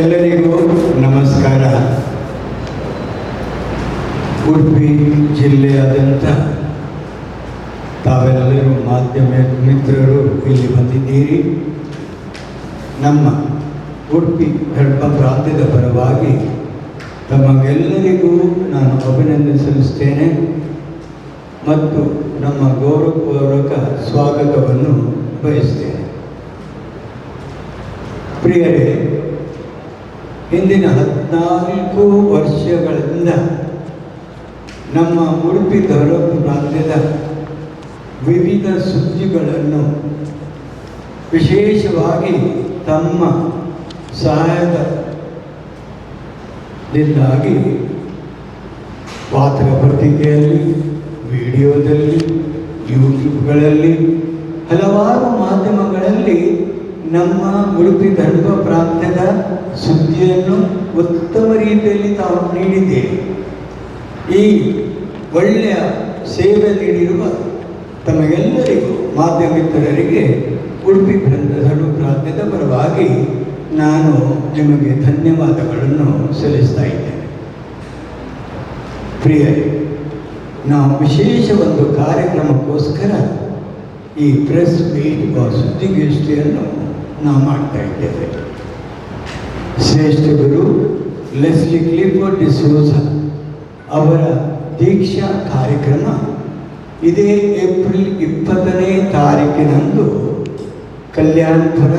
ಎಲ್ಲರಿಗೂ ನಮಸ್ಕಾರ. ಉಡುಪಿ ಜಿಲ್ಲೆಯಾದ್ಯಂತ ತಾವೆಲ್ಲರೂ ಮಾಧ್ಯಮ ಮಿತ್ರರು ಇಲ್ಲಿ ಬಂದಿದ್ದೀರಿ. ನಮ್ಮ ಉಡುಪಿ ಧರ್ಮ ಪ್ರಾಂತ್ಯದ ಪರವಾಗಿ ತಮಗೆಲ್ಲರಿಗೂ ನಾನು ಅಭಿನಂದನೆ ಸಲ್ಲಿಸ್ತೇನೆ ಮತ್ತು ನಮ್ಮ ಗೌರವಪೂರ್ವಕ ಸ್ವಾಗತವನ್ನು ಬಯಸ್ತೇನೆ. ಪ್ರಿಯರೇ, ಹಿಂದಿನ 14 ವರ್ಷಗಳಿಂದ ನಮ್ಮ ಉಡುಪಿ ಧರ್ಮ ಪ್ರಾಂತ್ಯದ ವಿವಿಧ ಸುದ್ದಿಗಳನ್ನು ವಿಶೇಷವಾಗಿ ತಮ್ಮ ಸಹಾಯದಿಂದಾಗಿ ಪತ್ರಿಕೆಯಲ್ಲಿ, ವಿಡಿಯೋದಲ್ಲಿ, ಯೂಟ್ಯೂಬ್ಗಳಲ್ಲಿ, ಹಲವಾರು ಮಾಧ್ಯಮಗಳಲ್ಲಿ ನಮ್ಮ ಉಡುಪಿ ಧರ್ಮ ಪ್ರಾಂತ್ಯದ ಸುದ್ದಿಯನ್ನು ಉತ್ತಮ ರೀತಿಯಲ್ಲಿ ತಾವು ನೀಡಿದ್ದೇವೆ. ಈ ಒಳ್ಳೆಯ ಸೇವೆ ನೀಡಿರುವ ತಮಗೆಲ್ಲರಿಗೂ ಮಾಧ್ಯಮ ಮಿತ್ರರಿಗೆ ಉಡುಪಿ ಧರ್ಮ ಪ್ರಾಂತ್ಯದ ಪರವಾಗಿ ನಾನು ನಿಮಗೆ ಧನ್ಯವಾದಗಳನ್ನು ಸಲ್ಲಿಸ್ತಾ ಇದ್ದೇನೆ. ಪ್ರಿಯರೇ, ನಾವು ವಿಶೇಷ ಒಂದು ಕಾರ್ಯಕ್ರಮಕ್ಕೋಸ್ಕರ ಈ ಪ್ರೆಸ್ ಮೀಟ್ ಸುದ್ದಿಗೋಷ್ಠಿಯನ್ನು ನಾವು ಮಾಡ್ತಾ ಇದ್ದೇವೆ. ಶ್ರೇಷ್ಠ ಗುರು ಲೆಸ್ಲಿ ಕ್ಲಿಫೋರ್ಡ್ ಡಿಸೋಜ ಅವರ ದೀಕ್ಷಾ ಕಾರ್ಯಕ್ರಮ ಇದೇ ಏಪ್ರಿಲ್ 20ನೇ ತಾರೀಕಿನಂದು ಕಲ್ಯಾಣಪುರ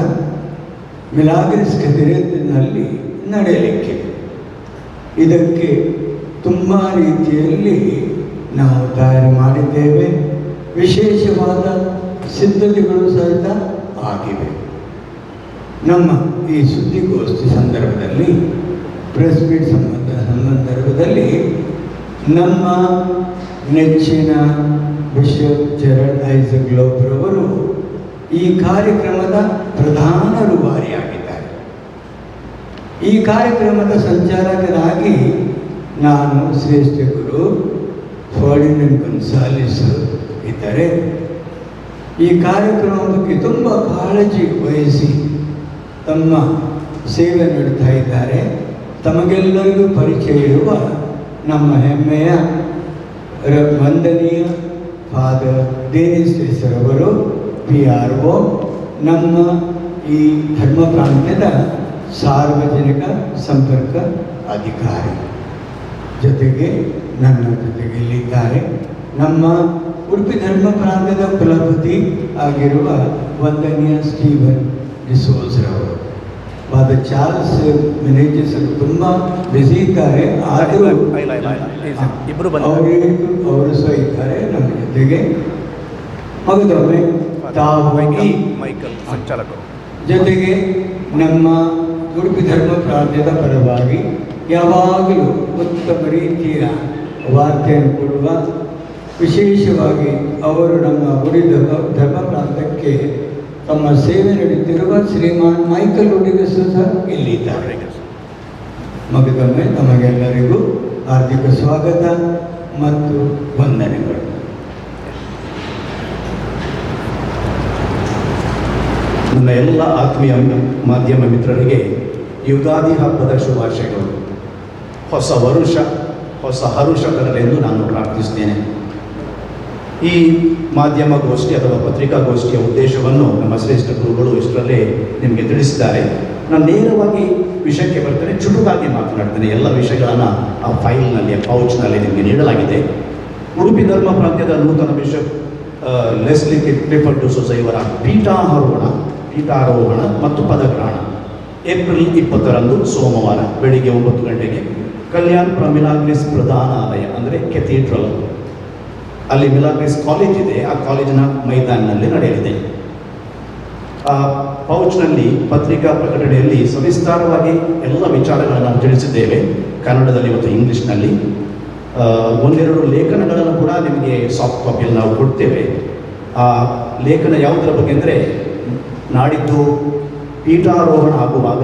ಮಿಲಾಗ್ರಿಸ್ ಕಚೇರಿಯಲ್ಲಿ ನಡೆಯಲಿಕ್ಕೆ. ಇದಕ್ಕೆ ತುಂಬ ರೀತಿಯಲ್ಲಿ ನಾವು ತಯಾರಿ ಮಾಡಿದ್ದೇವೆ. ವಿಶೇಷವಾದ ಸಿದ್ಧತೆಗಳು ಸಹಿತ ಆಗಿವೆ. ನಮ್ಮ ಈ ಸುದ್ದಿಗೋಷ್ಠಿ ಸಂದರ್ಭದಲ್ಲಿ, ಪ್ರೆಸ್ ಮೀಟ್ ಸಂದರ್ಭದಲ್ಲಿ ನಮ್ಮ ನೆಚ್ಚಿನ ಬಿಷಪ್ ಜೆರಲ್ಡ್ ಐಸಕ್ ಲೋಬ್ರವರು ಈ ಕಾರ್ಯಕ್ರಮದ ಪ್ರಧಾನ ರೂವಾರಿಯಾಗಿದ್ದಾರೆ. ಈ ಕಾರ್ಯಕ್ರಮದ ಸಂಚಾಲಕರಾಗಿ ನಾನು ಶ್ರೇಷ್ಠ ಗುರು ಫರ್ಡಿನೆಂಡ್ ಗೊನ್ಸಾಲಿಸ್ ಇದ್ದಾರೆ. ಈ ಕಾರ್ಯಕ್ರಮದ ಬಗ್ಗೆ ತುಂಬ ಕಾಳಜಿ ವಹಿಸಿ ತಮ್ಮ ಸೇವೆ ನೀಡುತ್ತಾ ಇದ್ದಾರೆ. ತಮಗೆಲ್ಲರಿಗೂ ಪರಿಚಯ ಇರುವ ನಮ್ಮ ಹೆಮ್ಮೆಯ ವಂದನೀಯ ಫಾದರ್ ದೇನಿಸ್ ಅವರು PRO, ನಮ್ಮ ಈ ಧರ್ಮ ಪ್ರಾಂತ್ಯದ ಸಾರ್ವಜನಿಕ ಸಂಪರ್ಕ ಅಧಿಕಾರಿ. ಜೊತೆಗೆ ನನ್ನ ಜೊತೆಗೆ ಇಲ್ಲಿದ್ದಾರೆ ನಮ್ಮ ಉಡುಪಿ ಧರ್ಮ ಪ್ರಾಂತ್ಯದ ಕುಲಪತಿ ಆಗಿರುವ ವಂದನೀಯ ಸ್ಟೀವನ್ ಡಿಸೋಜ್ರವರು. ಫಾದರ್ ಚಾರ್ಲ್ಸ್ ಮೆನೇಜಸ್ ತುಂಬ ಬ್ಯುಸಿ ಇದ್ದಾರೆ, ಆದರೂ ಅವರು ಸಹ ಇದ್ದಾರೆ ನಮ್ಮ ಜೊತೆಗೆ. ಮಗದೊಮ್ಮೆ ತಾವು ಜೊತೆಗೆ ನಮ್ಮ ಉಡುಪಿ ಧರ್ಮ ಪ್ರಾಂತ್ಯದ ಪರವಾಗಿ ಯಾವಾಗಲೂ ಉತ್ತಮ ರೀತಿಯ ವಾರ್ತೆಯನ್ನು ಕೊಡುವ, ವಿಶೇಷವಾಗಿ ಅವರು ನಮ್ಮ ಉಡುಪಿ ಧರ್ಮ ಪ್ರಾಂತ್ಯಕ್ಕೆ ತಮ್ಮ ಸೇವೆ ನೀಡುತ್ತಿರುವ ಶ್ರೀಮಾನ್ ಮೈಕಲ್ ರೋಡ್ರಿಗಸ್ ಸಹ ಇಲ್ಲಿದ್ದಾರೆ. ಮಗದೊಮ್ಮೆ ತಮಗೆಲ್ಲರಿಗೂ ಹಾರ್ದಿಕ ಸ್ವಾಗತ ಮತ್ತು ವಂದನೆಗಳು. ನನ್ನ ಎಲ್ಲ ಆತ್ಮೀಯ ಮಾಧ್ಯಮ ಮಿತ್ರರಿಗೆ ಯುಗಾದಿ ಹಬ್ಬದ ಶುಭಾಶಯಗಳು. ಹೊಸ ವರುಷ ಹೊಸ ಹರುಷ ತರಲೆಂದು ನಾನು ಪ್ರಾರ್ಥಿಸುತ್ತೇನೆ. ಈ ಮಾಧ್ಯಮ ಗೋಷ್ಠಿ ಅಥವಾ ಪತ್ರಿಕಾಗೋಷ್ಠಿಯ ಉದ್ದೇಶವನ್ನು ನಮ್ಮ ಶ್ರೇಷ್ಠ ಗುರುಗಳು ಇಷ್ಟರಲ್ಲೇ ನಿಮಗೆ ತಿಳಿಸಿದ್ದಾರೆ. ನಾನು ನೇರವಾಗಿ ವಿಷಯಕ್ಕೆ ಬರ್ತೇನೆ, ಚುಟುಕಾಗಿ ಮಾತನಾಡ್ತೇನೆ. ಎಲ್ಲ ವಿಷಯಗಳನ್ನು ಆ ಫೈಲ್ನಲ್ಲಿ, ಪೌಚ್ನಲ್ಲಿ ನಿಮಗೆ ನೀಡಲಾಗಿದೆ. ಉಡುಪಿ ಧರ್ಮ ಪ್ರಾಂತ್ಯದ ನೂತನ ಬಿಷಪ್ ಲೆಸ್ಲಿ ಕ್ಲಿಫೋರ್ಡ್ ಡಿಸೋಜ ಇವರ ಪೀಠಾರೋಹಣ ಮತ್ತು ಪದಗ್ರಹಣ ಏಪ್ರಿಲ್ 20ರಂದು ಸೋಮವಾರ ಬೆಳಿಗ್ಗೆ 9 ಗಂಟೆಗೆ ಕಲ್ಯಾಣಪುರ ಮಿಲಾಗ್ರಿಸ್ ಪ್ರಧಾನಾಲಯ ಅಂದರೆ ಕೆಥೀಡ್ರಲ್, ಅಲ್ಲಿ ಮಿಲಾಗ್ರಿಸ್ ಕಾಲೇಜ್ ಇದೆ, ಆ ಕಾಲೇಜಿನ ಮೈದಾನಿನಲ್ಲಿ ನಡೆಯಲಿದೆ. ಆ ಪೌಚ್ನಲ್ಲಿ ಪತ್ರಿಕಾ ಪ್ರಕಟಣೆಯಲ್ಲಿ ಸವಿಸ್ತಾರವಾಗಿ ಎಲ್ಲ ವಿಚಾರಗಳನ್ನು ನಾವು ತಿಳಿಸಿದ್ದೇವೆ, ಕನ್ನಡದಲ್ಲಿ ಮತ್ತು ಇಂಗ್ಲೀಷ್ನಲ್ಲಿ. ಒಂದೆರಡು ಲೇಖನಗಳನ್ನು ಕೂಡ ನಿಮಗೆ ಸಾಫ್ಟ್ ಕಾಪಿಯಲ್ಲಿ ನಾವು ಕೊಡ್ತೇವೆ. ಆ ಲೇಖನ ಯಾವುದರ ಬಗ್ಗೆ ಅಂದರೆ, ನಾಡಿದ್ದು ಪೀಠಾರೋಹಣ ಆಗುವಾಗ,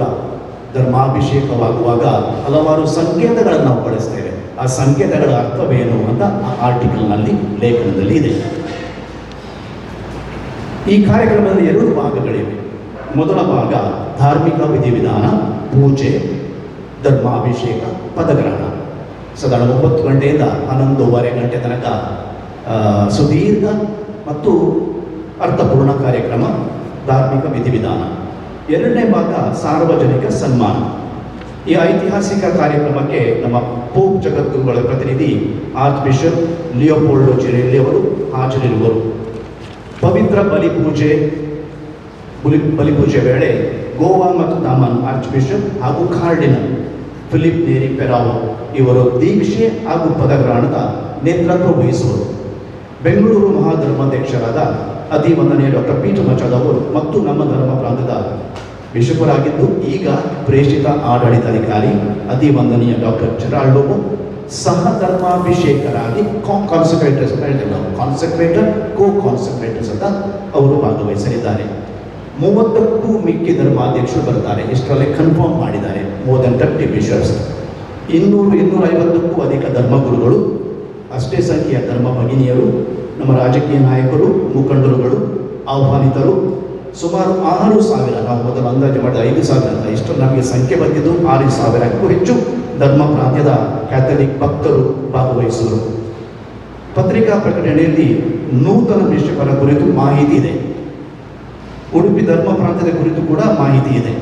ಧರ್ಮಾಭಿಷೇಕವಾಗುವಾಗ ಹಲವಾರು ಸಂಕೇತಗಳನ್ನು ನಾವು ಬಳಸ್ತೇವೆ. ಆ ಸಂಕೇತಗಳ ಅರ್ಥವೇನು ಅಂತ ಆ ಆರ್ಟಿಕಲ್ನಲ್ಲಿ, ಲೇಖನದಲ್ಲಿ ಇದೆ. ಈ ಕಾರ್ಯಕ್ರಮದಲ್ಲಿ 2 ಭಾಗಗಳಿವೆ. ಮೊದಲ ಭಾಗ ಧಾರ್ಮಿಕ ವಿಧಿವಿಧಾನ, ಪೂಜೆ, ಧರ್ಮಾಭಿಷೇಕ, ಪದಗ್ರಹಣ. ಸಾಧಾರಣ 9 ಗಂಟೆಯಿಂದ 11:30 ಗಂಟೆ ತನಕ ಸುದೀರ್ಘ ಮತ್ತು ಅರ್ಥಪೂರ್ಣ ಕಾರ್ಯಕ್ರಮ, ಧಾರ್ಮಿಕ ವಿಧಿವಿಧಾನ. 2ನೇ ಭಾಗ ಸಾರ್ವಜನಿಕ ಸನ್ಮಾನ. ಈ ಐತಿಹಾಸಿಕ ಕಾರ್ಯಕ್ರಮಕ್ಕೆ ನಮ್ಮ ಪೋಪ್ ಜಗದ್ಗುರುಗಳ ಪ್ರತಿನಿಧಿ ಆರ್ಚ್ ಬಿಷಪ್ ಲಿಯೋಪೋಲ್ಡೋ ಚಿರೆಲ್ಲಿ ಅವರು ಹಾಜರಿರುವರು. ಪವಿತ್ರ ಬಲಿಪೂಜೆ ವೇಳೆ ಗೋವಾ ಮತ್ತು ದಾಮನ್ ಆರ್ಚ್ ಬಿಷಪ್ ಹಾಗೂ ಕಾರ್ಡಿನಲ್ ಫಿಲಿಪ್ ನೇರಿ ಪೆರಾವೋ ಇವರು ದೀಕ್ಷೆ ಹಾಗೂ ಪದಗ್ರಹಣದ ನೇತೃತ್ವ ವಹಿಸುವರು. ಬೆಂಗಳೂರು ಮಹಾಧರ್ಮಾಧ್ಯಕ್ಷರಾದ ಅಧಿವಂದನೆಯ ಡಾಕ್ಟರ್ ಪೀಟರ್ ಮಚಾದ್ ಅವರು ಮತ್ತು ನಮ್ಮ ಧರ್ಮ ಪ್ರಾಂತದ ಬಿಷಪರಾಗಿದ್ದು ಈಗ ಪ್ರೇಷಿತ ಆಡಳಿತಾಧಿಕಾರಿ ಅಧಿವಂದನೀಯ ಡಾಕ್ಟರ್ ಜೆರಾಲ್ಡ್ ಲೋಬೋ ಸಹ ಧರ್ಮಾಭಿಷೇಕರಾಗಿ ಕಾನ್ಸಕ್ರೇಟರ್ಸ್ ಅಂತ ಅವರು ಭಾಗವಹಿಸಲಿದ್ದಾರೆ. 30ಕ್ಕೂ ಮಿಕ್ಕಿ ಧರ್ಮಾಧ್ಯಕ್ಷರು ಬರ್ತಾರೆ. ಇಷ್ಟರಲ್ಲೇ ಕನ್ಫರ್ಮ್ ಮಾಡಿದ್ದಾರೆ. ಮೋರ್ ದೆನ್ 30 ಬಿಷಪ್ಸ್, 200-250ಕ್ಕೂ ಅಧಿಕ ಧರ್ಮಗುರುಗಳು, ಅಷ್ಟೇ ಸಂಖ್ಯೆಯ ಧರ್ಮ ಭಗಿನಿಯರು, ನಮ್ಮ ರಾಜಕೀಯ ನಾಯಕರು, ಮುಖಂಡರುಗಳು, ಆಹ್ವಾನಿತರು, ಸುಮಾರು 6,000, ನಾವು ಮೊದಲು ಅಂದಾಜು ಮಾಡಿದ 5,000 ಅಂತ, ಇಷ್ಟು ನಮಗೆ ಸಂಖ್ಯೆ ಬಂದಿದ್ದು 6,000ಕ್ಕೂ ಹೆಚ್ಚು ಧರ್ಮ ಪ್ರಾಂತ್ಯದ ಕ್ಯಾಥಲಿಕ್ ಭಕ್ತರು ಭಾಗವಹಿಸುವರು. ಪತ್ರಿಕಾ ಪ್ರಕಟಣೆಯಲ್ಲಿ ನೂತನ ಬಿಷಪರ ಕುರಿತು ಮಾಹಿತಿ ಇದೆ. ಉಡುಪಿ ಧರ್ಮ ಪ್ರಾಂತ್ಯದ ಕುರಿತು ಕೂಡ ಮಾಹಿತಿ ಇದೆ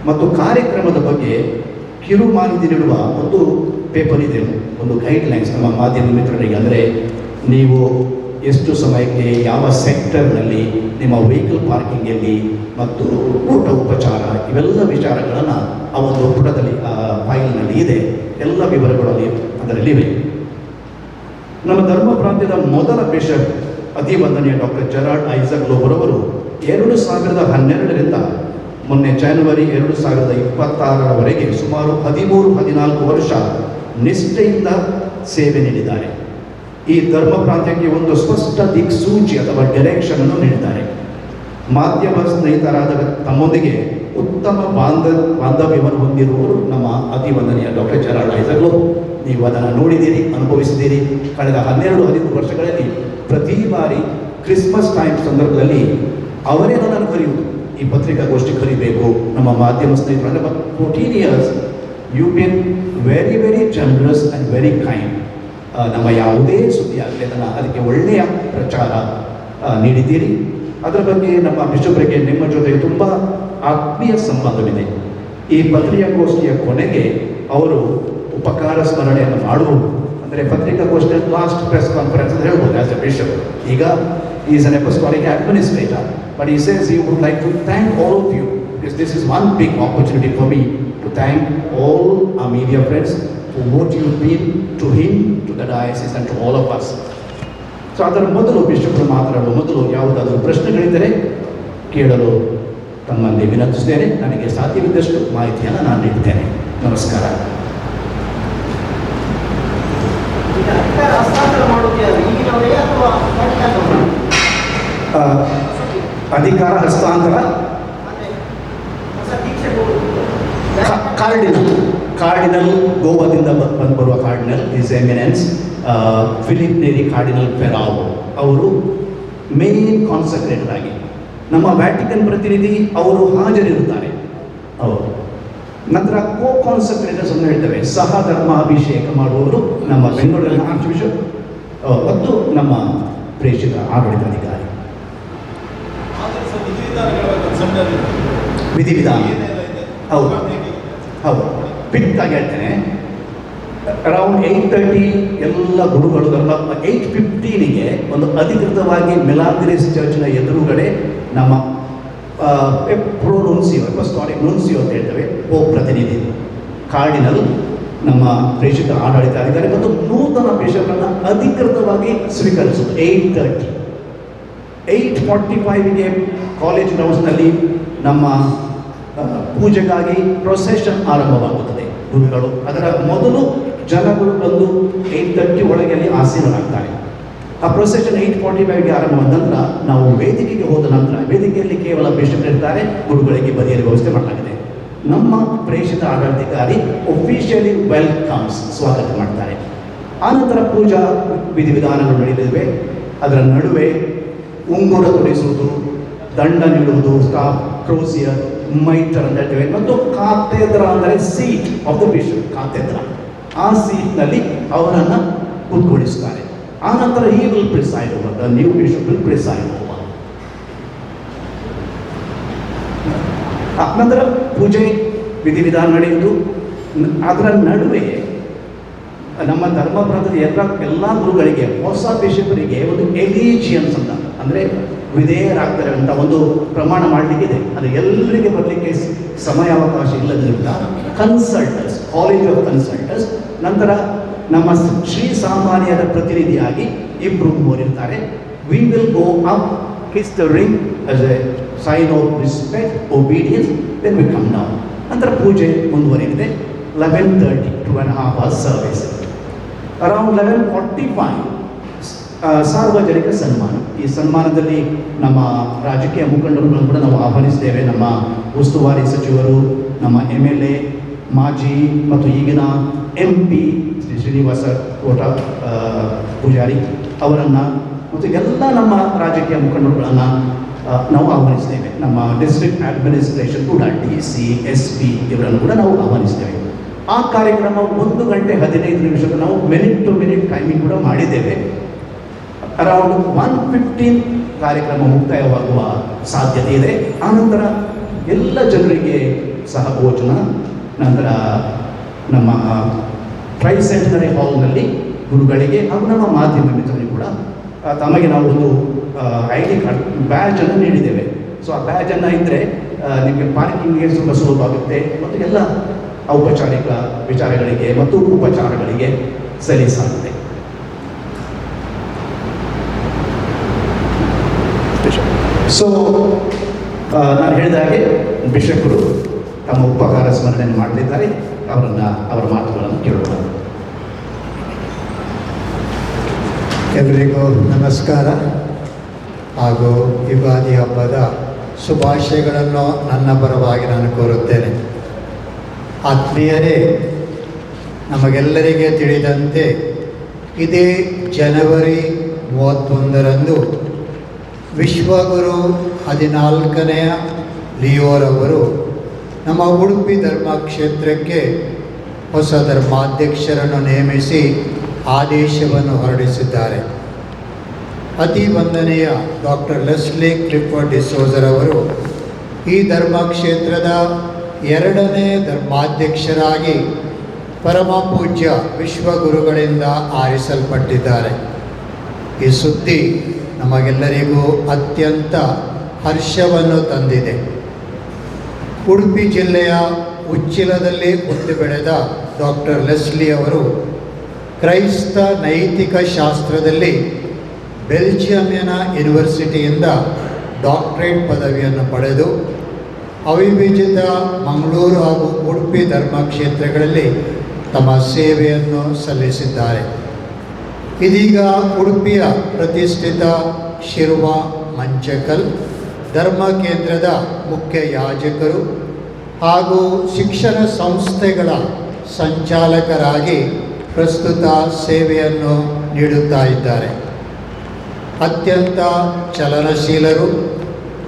ಮತ್ತು ಕಾರ್ಯಕ್ರಮದ ಬಗ್ಗೆ ಕಿರು ಮಾಹಿತಿ ನೀಡುವ ಒಂದು ಪೇಪರ್ ಇದೆ, ಒಂದು ಗೈಡ್ಲೈನ್ಸ್ ನಮ್ಮ ಮಾಧ್ಯಮ ಮಿತ್ರರಿಗೆ. ಅಂದರೆ ನೀವು ಎಷ್ಟು ಸಮಯಕ್ಕೆ ಯಾವ ಸೆಕ್ಟರ್ನಲ್ಲಿ ನಿಮ್ಮ ವೆಹಿಕಲ್ ಪಾರ್ಕಿಂಗಲ್ಲಿ ಮತ್ತು ಊಟ ಉಪಚಾರ ಇವೆಲ್ಲ ವಿಚಾರಗಳನ್ನು ಆ ಒಂದು ಪುಟದಲ್ಲಿ ಫೈಲ್ನಲ್ಲಿ ಇದೆ. ಎಲ್ಲ ವಿವರಗಳಲ್ಲಿ ಅದರಲ್ಲಿವೆ. ನಮ್ಮ ಧರ್ಮ ಪ್ರಾಂತ್ಯದ ಮೊದಲ ಬಿಷಪ್ ಅಧಿವಂದನೆಯ ಡಾಕ್ಟರ್ ಜೆರಾಲ್ಡ್ ಐಸಕ್ ಲೋಬೋರವರು 2012ರಿಂದ ಮೊನ್ನೆ ಜನವರಿ 2026ರವರೆಗೆ ಸುಮಾರು 13-14 ವರ್ಷ ನಿಷ್ಠೆಯಿಂದ ಸೇವೆ ನೀಡಿದ್ದಾರೆ. ಈ ಧರ್ಮ ಪ್ರಾಂತ್ಯಕ್ಕೆ ಒಂದು ಸ್ಪಷ್ಟ ದಿಕ್ಸೂಚಿ ಅಥವಾ ಡೈರೆಕ್ಷನ್ ಅನ್ನು ನೀಡಿದ್ದಾರೆ. ಮಾಧ್ಯಮ ಸ್ನೇಹಿತರಾದ ತಮ್ಮೊಂದಿಗೆ ಉತ್ತಮ ಬಾಂಧವ್ಯವನ್ನು ಹೊಂದಿರುವವರು ನಮ್ಮ ಅಧಿವಂದನೆಯ ಡಾಕ್ಟರ್ ಜೆರಾಲ್ಡ್ ಐಸಕ್ ಲೋಬೋ. ನೀವು ಅದನ್ನು ನೋಡಿದ್ದೀರಿ, ಅನುಭವಿಸಿದ್ದೀರಿ. ಕಳೆದ 12-13 ವರ್ಷಗಳಲ್ಲಿ ಪ್ರತಿ ಬಾರಿ ಕ್ರಿಸ್ಮಸ್ ಟೈಮ್ ಸಂದರ್ಭದಲ್ಲಿ ಅವರೇ ನನ್ನನ್ನು ಕರೆಯುವುದು, ಈ ಪತ್ರಿಕಾಗೋಷ್ಠಿ ಕರಿಬೇಕು. ನಮ್ಮ ಮಾಧ್ಯಮ ಸ್ನೇಹಿತರು 14 years you been very very generous and very kind. ನಮ್ಮ ಯಾವುದೇ ಸುದ್ದಿ ಆಗಲಿ ಅದಕ್ಕೆ ಒಳ್ಳೆಯ ಪ್ರಚಾರ ನೀಡಿದ್ದೀರಿ. ಅದರ ಬಗ್ಗೆ ನಮ್ಮ ಬಿಷಪರಿಗೆ ನಿಮ್ಮ ಜೊತೆಗೆ ತುಂಬ ಆತ್ಮೀಯ ಸಂಬಂಧವಿದೆ. ಈ ಪತ್ರಿಕಾಗೋಷ್ಠಿಯ ಕೊನೆಗೆ ಅವರು ಉಪಕಾರ ಸ್ಮರಣೆಯನ್ನು ಮಾಡುವುದು. ಅಂದರೆ ಪತ್ರಿಕಾಗೋಷ್ಠಿಯ ಲಾಸ್ಟ್ ಪ್ರೆಸ್ ಕಾನ್ಫರೆನ್ಸ್ ಅಂತ ಹೇಳ್ಬೋದು ಆಸ್ ಎ ಬಿಷಪ್. ಈಗ is an apostolic administrator, but he says he would like to thank all of you, because this is one big opportunity for me to thank all our media friends for what you've been to him, to the diocese and to all of us. So ಅದರ ಮೊದಲು ಬಿಷಪ್ರು ಮಾತನಾಡುವ ಮೊದಲು ಯಾವುದಾದರೂ ಪ್ರಶ್ನೆಗಳಿದ್ದರೆ ಕೇಳಲು ತಮ್ಮಲ್ಲಿ ವಿನಂತಿಸುತ್ತೇನೆ. ನನಗೆ ಸಾಧ್ಯವಿದ್ದಷ್ಟು ಮಾಹಿತಿಯನ್ನು ನಾನು ನೀಡುತ್ತೇನೆ. ನಮಸ್ಕಾರ. ಅಧಿಕಾರ ಹಸ್ತಾಂತರ ಕಾರ್ಡಿನಲ್ ಗೋವಾದಿಂದ ಬರುವ cardinal is eminence Filipe Neri cardinal Ferrao ಅವರು ಮೇನ್ ಕಾನ್ಸಂಟ್ರೇಟರ್ ಆಗಿ, ನಮ್ಮ ವ್ಯಾಟಿಕನ್ ಪ್ರತಿನಿಧಿ ಅವರು ಹಾಜರಿರುತ್ತಾರೆ. ಅವರು ನಂತರ ಕೋ ಕಾನ್ಸಂಟ್ರೇಟರ್ಸ್ ಅಂತ ಹೇಳ್ತೇವೆ, ಸಹ ಧರ್ಮಾಭಿಷೇಕ ಮಾಡುವವರು ನಮ್ಮ ಬೆಂಗಳೂರಿನ ಆರ್ಚ್ ಬಿಷಪ್ ಮತ್ತು ನಮ್ಮ ಪ್ರೇಷಿತ ಆಡಳಿತಾಧಿಕಾರಿ. ವಿಧಿವಿಧಾನ ಹೌದು ಹೌದು ಪಿಕ್ಕಾಗಿ ಹೇಳ್ತೇನೆ. ಅರೌಂಡ್ 8:30 ಎಲ್ಲ ಗುರುಗಳು 8:15ಗೆ ಒಂದು ಅಧಿಕೃತವಾಗಿ ಮಿಲಾಗ್ರಿಸ್ ಚರ್ಚ್ನ ಎದುರುಗಡೆ ನಮ್ಮ ಪ್ರೊನುನ್ಸಿಯೋ ಅಪೊಸ್ಟಾಲಿಕ್ ನುನ್ಸಿಯೋ ಅಂತ ಹೇಳ್ತೇವೆ, ಪೋಪ್ ಪ್ರತಿನಿಧಿ ಕಾರ್ಡಿನಲ್, ನಮ್ಮ ಪ್ರೇಷಿತ ಆಡಳಿತಾಧಿಕಾರಿ ಮತ್ತು ನೂತನ ಬಿಷಪ್ರನ್ನು ಅಧಿಕೃತವಾಗಿ ಸ್ವೀಕರಿಸುವುದು 8:30. 8:45ಗೆ ಕಾಲೇಜ್ ಗ್ರೌಂಡ್ಸ್ನಲ್ಲಿ ನಮ್ಮ ಪೂಜೆಗಾಗಿ ಪ್ರೊಸೆಷನ್ ಆರಂಭವಾಗುತ್ತದೆ. ಗುರುಗಳು ಅದರ ಮೊದಲು ಜನಗಳು ಬಂದು 8:30 ಒಳಗೆ ಆಸೀನರಾಗ್ತಾರೆ. ಆ ಪ್ರೊಸೆಷನ್ 8:45ಗೆ ಆರಂಭವಾದ ನಂತರ ನಾವು ವೇದಿಕೆಗೆ ಹೋದ ನಂತರ ವೇದಿಕೆಯಲ್ಲಿ ಕೇವಲ ಬಿಷಪ್ ಇರ್ತಾರೆ, ಗುರುಗಳಿಗೆ ಬದಿಯಲ್ಲಿ ವ್ಯವಸ್ಥೆ ಮಾಡಲಾಗಿದೆ. ನಮ್ಮ ಪ್ರೇಷಿತ ಆಡಳಿತಾಧಿಕಾರಿ ಒಫಿಷಿಯಲಿ ವೆಲ್ಕಮ್ಸ್, ಸ್ವಾಗತ ಮಾಡ್ತಾರೆ. ಆನಂತರ ಪೂಜಾ ವಿಧಿವಿಧಾನಗಳು ನಡೆಯಲಿವೆ. ಅದರ ನಡುವೆ ಉಂಗುರ ತೊಡಿಸುವುದು, ದಂಡ ನೀಡುವುದು, ಸ್ಟಾಫ್ ಕ್ರೋಸಿಯರ್, ಮೈಟರ್ ಅಂತ ಹೇಳ್ತೇವೆ, ಮತ್ತು ಕಾತೆದ್ರ ಅಂದರೆ ಸೀಟ್ ಆಫ್ ದ ಬಿಷಪ್, ಕಾತೆದ್ರ. ಆ ಸೀಟ್ನಲ್ಲಿ ಅವರನ್ನು ಕೂತ್ಕೊಳಿಸ್ತಾರೆ. ಆ ನಂತರ ಈ will preside over, the new bishop will preside over. ನಂತರ ಪೂಜೆ ವಿಧಿವಿಧಾನ ನಡೆಯುವುದು. ಅದರ ನಡುವೆ ನಮ್ಮ ಧರ್ಮಪ್ರಾಂತದ ಎಲ್ಲ ಗುರುಗಳಿಗೆ, ಹೊಸ ಬಿಷಪರಿಗೆ ಒಂದು ಎಲಿಜಿಯನ್ಸ್ ಅಂತ, ಅಂದರೆ ವಿಧೇಯರಾಗ್ತಾರೆ ಅಂತ ಒಂದು ಪ್ರಮಾಣ ಮಾಡಲಿಕ್ಕಿದೆ. ಅದು ಎಲ್ಲರಿಗೆ ಬರಲಿಕ್ಕೆ ಸಮಯಾವಕಾಶ ಇಲ್ಲದ್ರಿಂದ ಕನ್ಸಲ್ಟರ್ಸ್, ಕಾಲೇಜ್ ಆಫ್ ಕನ್ಸಲ್ಟರ್ಸ್, ನಂತರ ನಮ್ಮ ಶ್ರೀ ಸಾಮಾನ್ಯರ ಪ್ರತಿನಿಧಿಯಾಗಿ ಇಬ್ಬರು ಮೂವರಿರ್ತಾರೆ. We will go up, kiss the ring as a sign of respect, obedience, then we come down. ನಂತರ ಪೂಜೆ ಮುಂದುವರಿದಿದೆ. 11:30, 2.5 hours service. ಅರೌಂಡ್ 11:45 ಸಾರ್ವಜನಿಕ ಸನ್ಮಾನ. ಈ ಸನ್ಮಾನದಲ್ಲಿ ನಮ್ಮ ರಾಜಕೀಯ ಮುಖಂಡರುಗಳನ್ನು ಕೂಡ ನಾವು ಆಹ್ವಾನಿಸ್ತೇವೆ. ನಮ್ಮ ಉಸ್ತುವಾರಿ ಸಚಿವರು, ನಮ್ಮ MLA, ಮಾಜಿ ಮತ್ತು ಈಗಿನ MP ಶ್ರೀ ಶ್ರೀನಿವಾಸ ಕೋಟ ಪೂಜಾರಿ ಅವರನ್ನು ಮತ್ತು ಎಲ್ಲ ನಮ್ಮ ರಾಜಕೀಯ ಮುಖಂಡರುಗಳನ್ನು ನಾವು ಆಹ್ವಾನಿಸ್ತೇವೆ. ನಮ್ಮ ಡಿಸ್ಟ್ರಿಕ್ಟ್ ಅಡ್ಮಿನಿಸ್ಟ್ರೇಷನ್ ಕೂಡ DC, SP ಇವರನ್ನು ಕೂಡ ನಾವು ಆಹ್ವಾನಿಸ್ತೇವೆ. ಆ ಕಾರ್ಯಕ್ರಮ 1 ಗಂಟೆ 15 ನಿಮಿಷಕ್ಕೆ ನಾವು ಮಿನಿಟ್ ಟು ಮಿನಿಟ್ ಟೈಮಿಂಗ್ ಕೂಡ ಮಾಡಿದ್ದೇವೆ. ಅರೌಂಡ್ 1:15 ಕಾರ್ಯಕ್ರಮ ಮುಕ್ತಾಯವಾಗುವ ಸಾಧ್ಯತೆ ಇದೆ. ಆನಂತರ ಎಲ್ಲ ಜನರಿಗೆ ಸಹ ಭೋಜನ, ನಂತರ ನಮ್ಮ ಟ್ರೈಸೆಂಟನರಿ ಹಾಲ್ನಲ್ಲಿ ಗುರುಗಳಿಗೆ ಹಾಗೂ ನಮ್ಮ ಮಾಧ್ಯಮ ಮಿತ್ರರಿಗೆ ಕೂಡ ತಮಗೆ ನಾವು ಒಂದು ID ಕಾರ್ಡ್ ಬ್ಯಾಜನ್ನು ನೀಡಿದ್ದೇವೆ. ಸೊ ಆ ಬ್ಯಾಜನ್ನು ಇದ್ದರೆ ನಿಮಗೆ ಪಾರ್ಕಿಂಗ್ಗೆ ತುಂಬ ಸುಲಭ ಆಗುತ್ತೆ ಮತ್ತು ಎಲ್ಲ ಔಪಚಾರಿಕ ವಿಚಾರಗಳಿಗೆ ಮತ್ತು ಉಪಚಾರಗಳಿಗೆ ಸಲೀಸಾಗುತ್ತೆ. ಸೊ ನಾನು ಹೇಳಿದ ಹಾಗೆ ಬಿಷಪರು ತಮ್ಮ ಉಪಕಾರ ಸ್ಮರಣೆಯನ್ನು ಮಾಡಲಿದ್ದಾರೆ. ಅವರ ಮಾತುಗಳನ್ನು ಕೇಳೋಣ. ಎಲ್ಲರಿಗೂ ನಮಸ್ಕಾರ ಹಾಗೂ ಯುಗಾದಿ ಹಬ್ಬದ ಶುಭಾಶಯಗಳನ್ನು ನನ್ನ ಪರವಾಗಿ ನಾನು ಕೋರುತ್ತೇನೆ. ಆತ್ಮೀಯರೇ, ನಮಗೆಲ್ಲರಿಗೆ ತಿಳಿದಂತೆ ಇದೇ ಜನವರಿ 31ರಂದು ವಿಶ್ವಗುರು 14ನೆಯ ಲಿಯೋರವರು ನಮ್ಮ ಉಡುಪಿ ಧರ್ಮಕ್ಷೇತ್ರಕ್ಕೆ ಹೊಸ ಧರ್ಮಾಧ್ಯಕ್ಷರನ್ನು ನೇಮಿಸಿ ಆದೇಶವನ್ನು ಹೊರಡಿಸಿದ್ದಾರೆ. ಅತಿ ವಂದನೆಯ ಡಾಕ್ಟರ್ ಲೆಸ್ಲಿ ಕ್ಲಿಫರ್ಡ್ ಡಿಸೋಜರವರು ಈ ಧರ್ಮಕ್ಷೇತ್ರದ 2ನೇ ಧರ್ಮಾಧ್ಯಕ್ಷರಾಗಿ ಪರಮ ಪೂಜ್ಯ ವಿಶ್ವಗುರುಗಳಿಂದ ಆರಿಸಲ್ಪಟ್ಟಿದ್ದಾರೆ. ಈ ಸುದ್ದಿ ನಮಗೆಲ್ಲರಿಗೂ ಅತ್ಯಂತ ಹರ್ಷವನ್ನು ತಂದಿದೆ. ಉಡುಪಿ ಜಿಲ್ಲೆಯ ಉಚ್ಚಿಲದಲ್ಲಿ ಹುಟ್ಟಿ ಬೆಳೆದ ಡಾಕ್ಟರ್ ಲೆಸ್ಲಿ ಅವರು ಕ್ರೈಸ್ತ ನೈತಿಕ ಶಾಸ್ತ್ರದಲ್ಲಿ ಬೆಲ್ಜಿಯಂನ ಯೂನಿವರ್ಸಿಟಿಯಿಂದ ಡಾಕ್ಟರೇಟ್ ಪದವಿಯನ್ನು ಪಡೆದು ಅವಿಭಜಿತ ಮಂಗಳೂರು ಹಾಗೂ ಉಡುಪಿ ಧರ್ಮಕ್ಷೇತ್ರಗಳಲ್ಲಿ ತಮ್ಮ ಸೇವೆಯನ್ನು ಸಲ್ಲಿಸಿದ್ದಾರೆ. ಇದೀಗ ಉಡುಪಿಯ ಪ್ರತಿಷ್ಠಿತ ಶಿರ್ವ ಮಂಚಕಲ್ ಧರ್ಮ ಕೇಂದ್ರದ ಮುಖ್ಯ ಯಾಜಕರು ಹಾಗೂ ಶಿಕ್ಷಣ ಸಂಸ್ಥೆಗಳ ಸಂಚಾಲಕರಾಗಿ ಪ್ರಸ್ತುತ ಸೇವೆಯನ್ನು ನೀಡುತ್ತಾ ಇದ್ದಾರೆ. ಅತ್ಯಂತ ಚಲನಶೀಲರು,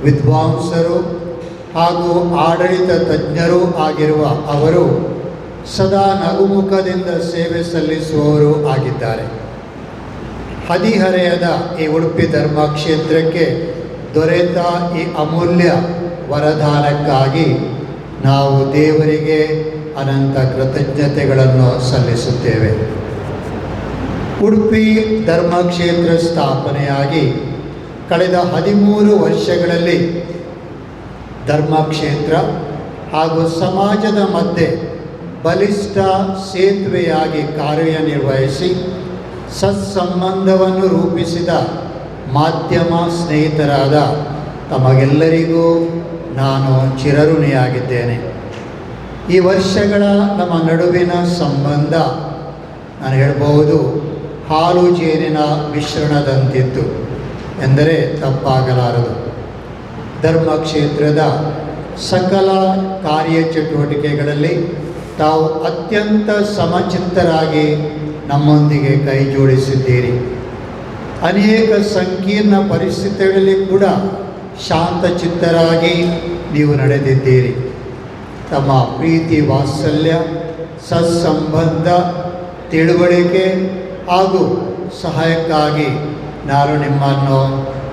ವಿದ್ವಾಂಸರು ಹಾಗೂ ಆಡಳಿತ ತಜ್ಞರೂ ಆಗಿರುವ ಅವರು ಸದಾ ನಗುಮುಖದಿಂದ ಸೇವೆ ಸಲ್ಲಿಸುವವರು ಆಗಿದ್ದಾರೆ. ಹದಿಹರೆಯದ ಈ ಉಡುಪಿ ಧರ್ಮಕ್ಷೇತ್ರಕ್ಕೆ ದೊರೆತ ಈ ಅಮೂಲ್ಯ ವರದಾನಕ್ಕಾಗಿ ನಾವು ದೇವರಿಗೆ ಅನಂತ ಕೃತಜ್ಞತೆಗಳನ್ನು ಸಲ್ಲಿಸುತ್ತೇವೆ. ಉಡುಪಿ ಧರ್ಮಕ್ಷೇತ್ರ ಸ್ಥಾಪನೆಯಾಗಿ ಕಳೆದ 13 ವರ್ಷಗಳಲ್ಲಿ ಧರ್ಮಕ್ಷೇತ್ರ ಹಾಗೂ ಸಮಾಜದ ಮಧ್ಯೆ ಬಲಿಷ್ಠ ಸೇತುವೆಯಾಗಿ ಕಾರ್ಯನಿರ್ವಹಿಸಿ ಸತ್ಸಂಬಂಧವನ್ನು ರೂಪಿಸಿದ ಮಾಧ್ಯಮ ಸ್ನೇಹಿತರಾದ ತಮಗೆಲ್ಲರಿಗೂ ನಾನು ಚಿರಋಣಿಯಾಗಿದ್ದೇನೆ. ಈ ವರ್ಷಗಳ ನಮ್ಮ ನಡುವಿನ ಸಂಬಂಧ ನಾನು ಹೇಳ್ಬೋದು ಹಾಲು ಜೇನಿನ ಮಿಶ್ರಣದಂತಿತ್ತು ಎಂದರೆ ತಪ್ಪಾಗಲಾರದು. ಧರ್ಮಕ್ಷೇತ್ರದ ಸಕಲ ಕಾರ್ಯಚಟುವಟಿಕೆಗಳಲ್ಲಿ ತಾವು ಅತ್ಯಂತ ಸಮಚಿತ್ತರಾಗಿ ನಮ್ಮೊಂದಿಗೆ ಕೈ ಜೋಡಿಸಿದ್ದೀರಿ. ಅನೇಕ ಸಂಕೀರ್ಣ ಪರಿಸ್ಥಿತಿಗಳಲ್ಲಿ ಕೂಡ ಶಾಂತಚಿತ್ತರಾಗಿ ನೀವು ನಡೆದಿದ್ದೀರಿ. ತಮ್ಮ ಪ್ರೀತಿ, ವಾತ್ಸಲ್ಯ, ಸತ್ಸಂಬಂಧ, ತಿಳುವಳಿಕೆ ಹಾಗೂ ಸಹಾಯಕ್ಕಾಗಿ ನಾನು ನಿಮ್ಮನ್ನು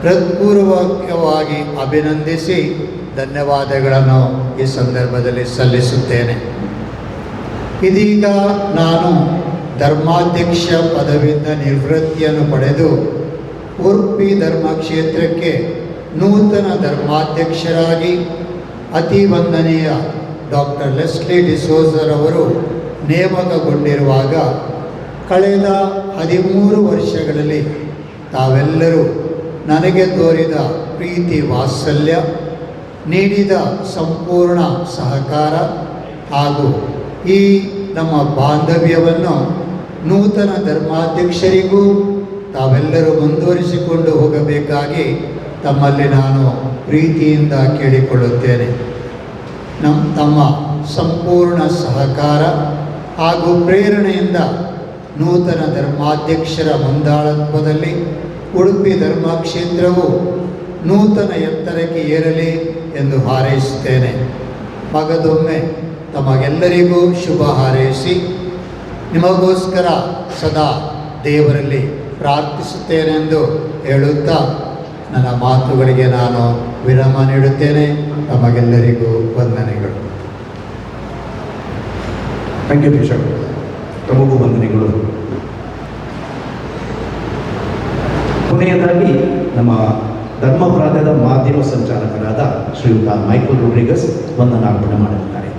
ಹೃತ್ಪೂರ್ವಕವಾಗಿ ಅಭಿನಂದಿಸಿ ಧನ್ಯವಾದಗಳನ್ನು ಈ ಸಂದರ್ಭದಲ್ಲಿ ಸಲ್ಲಿಸುತ್ತೇನೆ. ಇದೀಗ ನಾನು ಧರ್ಮಾಧ್ಯಕ್ಷ ಪದವಿಯಿಂದ ನಿವೃತ್ತಿಯನ್ನು ಪಡೆದು ಉಡುಪಿ ಧರ್ಮಕ್ಷೇತ್ರಕ್ಕೆ ನೂತನ ಧರ್ಮಾಧ್ಯಕ್ಷರಾಗಿ ಅತಿ ವಂದನೀಯ ಡಾಕ್ಟರ್ ಲೆಸ್ಲಿ ಡಿಸೋಜರವರು ನೇಮಕಗೊಂಡಿರುವಾಗ ಕಳೆದ 13 ವರ್ಷಗಳಲ್ಲಿ ತಾವೆಲ್ಲರೂ ನನಗೆ ತೋರಿದ ಪ್ರೀತಿ, ವಾತ್ಸಲ್ಯ, ನೀಡಿದ ಸಂಪೂರ್ಣ ಸಹಕಾರ ಹಾಗೂ ಈ ನಮ್ಮ ಬಾಂಧವ್ಯವನ್ನು ನೂತನ ಧರ್ಮಾಧ್ಯಕ್ಷರಿಗೂ ತಾವೆಲ್ಲರೂ ಮುಂದುವರಿಸಿಕೊಂಡು ಹೋಗಬೇಕಾಗಿ ತಮ್ಮಲ್ಲಿ ನಾನು ಪ್ರೀತಿಯಿಂದ ಕೇಳಿಕೊಳ್ಳುತ್ತೇನೆ. ತಮ್ಮ ಸಂಪೂರ್ಣ ಸಹಕಾರ ಹಾಗೂ ಪ್ರೇರಣೆಯಿಂದ ನೂತನ ಧರ್ಮಾಧ್ಯಕ್ಷರ ಮುಂದಾಳತ್ವದಲ್ಲಿ ಉಡುಪಿ ಧರ್ಮಕ್ಷೇತ್ರವು ನೂತನ ಎತ್ತರಕ್ಕೆ ಏರಲಿ ಎಂದು ಹಾರೈಸುತ್ತೇನೆ. ಮಗದೊಮ್ಮೆ ತಮಗೆಲ್ಲರಿಗೂ ಶುಭ ಹಾರೈಸಿ ನಿಮಗೋಸ್ಕರ ಸದಾ ದೇವರಲ್ಲಿ ಪ್ರಾರ್ಥಿಸುತ್ತೇನೆಂದು ಹೇಳುತ್ತಾ ನನ್ನ ಮಾತುಗಳಿಗೆ ನಾನು ವಿರಾಮ ನೀಡುತ್ತೇನೆ. ತಮಗೆಲ್ಲರಿಗೂ ವಂದನೆಗಳು. Thank you bishop. ತಮಗೂ ವಂದನೆಗಳು. ಕೊನೆಯದಾಗಿ ನಮ್ಮ ಧರ್ಮಪ್ರಾಂತ್ಯದ ಮಾಧ್ಯಮ ಸಂಚಾಲಕರಾದ ಶ್ರೀಯುತ ಮೈಕಲ್ ರೋಡ್ರಿಗಸ್ ವಂದನಾರ್ಪಣೆ ಮಾಡಲಿದ್ದಾರೆ.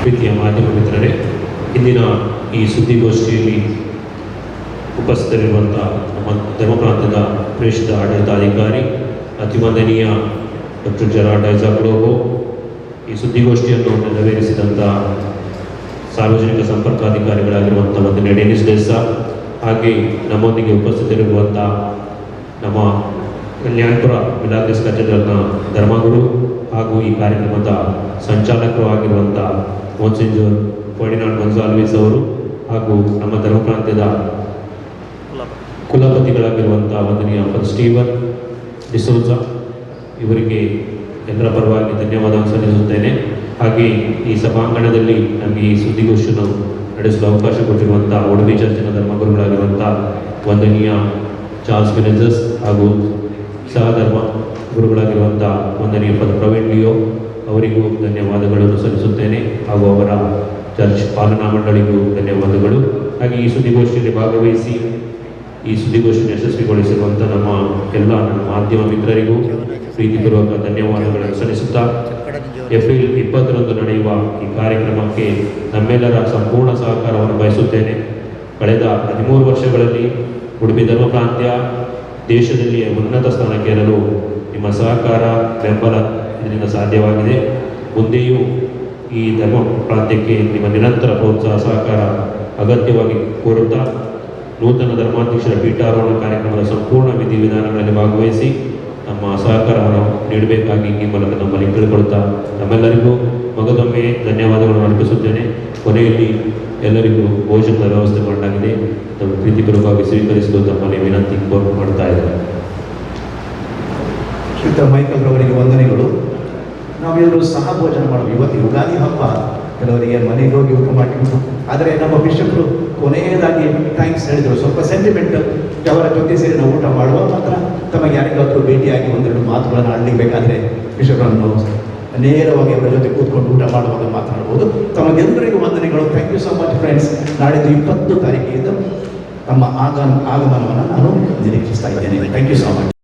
ಪ್ರೀತಿಯ ಮಾಧ್ಯಮ ಮಿತ್ರರೇ, ಇಂದಿನ ಈ ಸುದ್ದಿಗೋಷ್ಠಿಯಲ್ಲಿ ಉಪಸ್ಥಿತರಿರುವಂಥ ನಮ್ಮ ಧರ್ಮಪ್ರಾಂತ್ಯದ ಪ್ರೇಷಿತ ಆಡಳಿತಾಧಿಕಾರಿ ಅತಿವಂದನೀಯ ಡಾಕ್ಟರ್ ಜೆರಾರ್ಡ್ ಐಜಾಕ್ಲೋಬೋ, ಈ ಸುದ್ದಿಗೋಷ್ಠಿಯನ್ನು ನೆರವೇರಿಸಿದಂಥ ಸಾರ್ವಜನಿಕ ಸಂಪರ್ಕಾಧಿಕಾರಿಗಳಾಗಿರುವಂಥ ವಂದನೀಯ ಡೆನಿಸ್ ಡೆಸ್ಸಾ, ಹಾಗೆ ನಮ್ಮೊಂದಿಗೆ ಉಪಸ್ಥಿತರಿರುವಂಥ ನಮ್ಮ ಕಲ್ಯಾಣಪುರ ಮಿಲಾಗ್ರಿಸ್ ಕಥೆಡ್ರಲ್ನ ಧರ್ಮಗುರು ಹಾಗೂ ಈ ಕಾರ್ಯಕ್ರಮದ ಸಂಚಾಲಕರು ಆಗಿರುವಂಥ ಮೋನ್ಸಿಂಜರ್ ಫರ್ಡಿನಾಂಡ್ ಗೊನ್ಸಾಲ್ವಿಸ್ ಅವರು, ಹಾಗೂ ನಮ್ಮ ಧರ್ಮಪ್ರಾಂತ್ಯದ ಕುಲಪತಿಗಳಾಗಿರುವಂಥ ವಂದನೀಯ ಫಾದರ್ ಸ್ಟೀವನ್ ಡಿಸೋಜಾ, ಇವರಿಗೆ ಎಲ್ಲರ ಪರವಾಗಿ ಧನ್ಯವಾದ ಸಲ್ಲಿಸುತ್ತೇನೆ. ಹಾಗೆ ಈ ಸಭಾಂಗಣದಲ್ಲಿ ನಮಗೆ ಈ ಸುದ್ದಿಗೋಷ್ಠಿಯನ್ನು ನಡೆಸಲು ಅವಕಾಶ ಕೊಟ್ಟಿರುವಂಥ ಉಡುಪಿ ಚರ್ಚಿನ ಧರ್ಮಗುರುಗಳಾಗಿರುವಂಥ ವಂದನೀಯ ಚಾರ್ಲ್ಸ್ ಮಿನೆಜಸ್ ಹಾಗೂ ಸಹಧರ್ಮ ಗುರುಗಳಾಗಿರುವಂಥ ವಂದನೀಯ ಫಾದರ್ ಪ್ರವೀಣ್ ಲಿಯೋ ಅವರಿಗೂ ಧನ್ಯವಾದಗಳನ್ನು ಸಲ್ಲಿಸುತ್ತೇನೆ, ಹಾಗೂ ಅವರ ಚರ್ಚ್ ಪಾಲನಾ ಮಂಡಳಿಗೂ ಧನ್ಯವಾದಗಳು. ಹಾಗೆ ಈ ಸುದ್ದಿಗೋಷ್ಠಿಯಲ್ಲಿ ಭಾಗವಹಿಸಿ ಈ ಸುದ್ದಿಗೋಷ್ಠಿಯನ್ನು ಯಶಸ್ವಿಗೊಳಿಸಿರುವಂಥ ನನ್ನ ಮಾಧ್ಯಮ ಮಿತ್ರರಿಗೂ ಪ್ರೀತಿಪೂರ್ವಕ ಧನ್ಯವಾದಗಳನ್ನು ಸಲ್ಲಿಸುತ್ತಾ, ಏಪ್ರಿಲ್ 20ರಂದು ನಡೆಯುವ ಈ ಕಾರ್ಯಕ್ರಮಕ್ಕೆ ನಮ್ಮೆಲ್ಲರ ಸಂಪೂರ್ಣ ಸಹಕಾರವನ್ನು ಬಯಸುತ್ತೇನೆ. ಕಳೆದ 13 ವರ್ಷಗಳಲ್ಲಿ ಉಡುಪಿ ಧರ್ಮ ಪ್ರಾಂತ್ಯ ದೇಶದಲ್ಲಿ ಉನ್ನತ ಸ್ಥಾನಕ್ಕೆ ಏರಲು ನಿಮ್ಮ ಸಹಕಾರ, ಬೆಂಬಲ ಇದರಿಂದ ಸಾಧ್ಯವಾಗಿದೆ. ಮುಂದೆಯೂ ಈ ಧರ್ಮ ಪ್ರಾಂತ್ಯಕ್ಕೆ ನಿಮ್ಮ ನಿರಂತರ ಪ್ರೋತ್ಸಾಹ, ಸಹಕಾರ ಅಗತ್ಯವಾಗಿ ಕೋರುತ್ತಾ, ನೂತನ ಧರ್ಮಾಧ್ಯಕ್ಷರ ಪೀಠಾರೋಹಣ ಕಾರ್ಯಕ್ರಮದ ಸಂಪೂರ್ಣ ವಿಧಿವಿಧಾನಗಳಲ್ಲಿ ಭಾಗವಹಿಸಿ ನಮ್ಮ ಸಹಕಾರವನ್ನು ನೀಡಬೇಕಾಗಿ ಈ ಮೂಲಕ ನಮ್ಮಲ್ಲಿ ಕೇಳಿಕೊಳ್ಳುತ್ತಾ ನಮ್ಮೆಲ್ಲರಿಗೂ ಮಗದೊಮ್ಮೆ ಧನ್ಯವಾದಗಳನ್ನು ಅರ್ಪಿಸುತ್ತೇನೆ. ಕೊನೆಯಲ್ಲಿ ಎಲ್ಲರಿಗೂ ಭೋಜನದ ವ್ಯವಸ್ಥೆ ಮಾಡಲಾಗಿದೆ. ನಮ್ಮ ಪ್ರೀತಿಪೂರ್ವಕವಾಗಿ ಸ್ವೀಕರಿಸಲು ತಮ್ಮಲ್ಲಿ ವಿನಂತಿ ಮಾಡ್ತಾ ಇದ್ದಾರೆ. ಶ್ರೀಯುತ ಮೈಕಲ್ ರವರಿಗೆ ವಂದನೆಗಳು. ನಾವೆಲ್ಲರೂ ಸಹ ಭೋಜನ ಮಾಡುವ ಇವತ್ತು ಯುಗಾದಿ ಹಬ್ಬ, ಕೆಲವರಿಗೆ ಮನೆಗೆ ಹೋಗಿ ಊಟ ಮಾಡಿಬಿಟ್ಟು, ಆದರೆ ನಮ್ಮ ಬಿಷಪ್ರು ಕೊನೆಯದಾಗಿ ಥ್ಯಾಂಕ್ಸ್ ಹೇಳಿದರು. ಸ್ವಲ್ಪ ಸೆಂಟಿಮೆಂಟಲ್, ಅವರ ಜೊತೆ ಸೇರಿ ನಾವು ಊಟ ಮಾಡುವ ಮಾತ್ರ ತಮಗೆ ಯಾರಿಗಾದರೂ ಭೇಟಿಯಾಗಿ ಒಂದೆರಡು ಮಾತುಗಳನ್ನು ಆಡಲಿಕ್ಕಾದರೆ ಬಿಷಪ್ರನ್ನು ನೇರವಾಗಿ ಅವರ ಜೊತೆ ಕೂತ್ಕೊಂಡು ಊಟ ಮಾಡುವಾಗ ಮಾತನಾಡ್ಬೋದು. ತಮಗೆಲ್ಲರಿಗೂ ವಂದನೆಗಳು. Thank you so much friends. ನಾಳಿದ್ದು 20 ತಾರೀಕಿನಿಂದ ತಮ್ಮ ಆಗಮನವನ್ನು ನಾನು ನಿರೀಕ್ಷಿಸ್ತಾ ಇದ್ದೇನೆ. Thank you so much.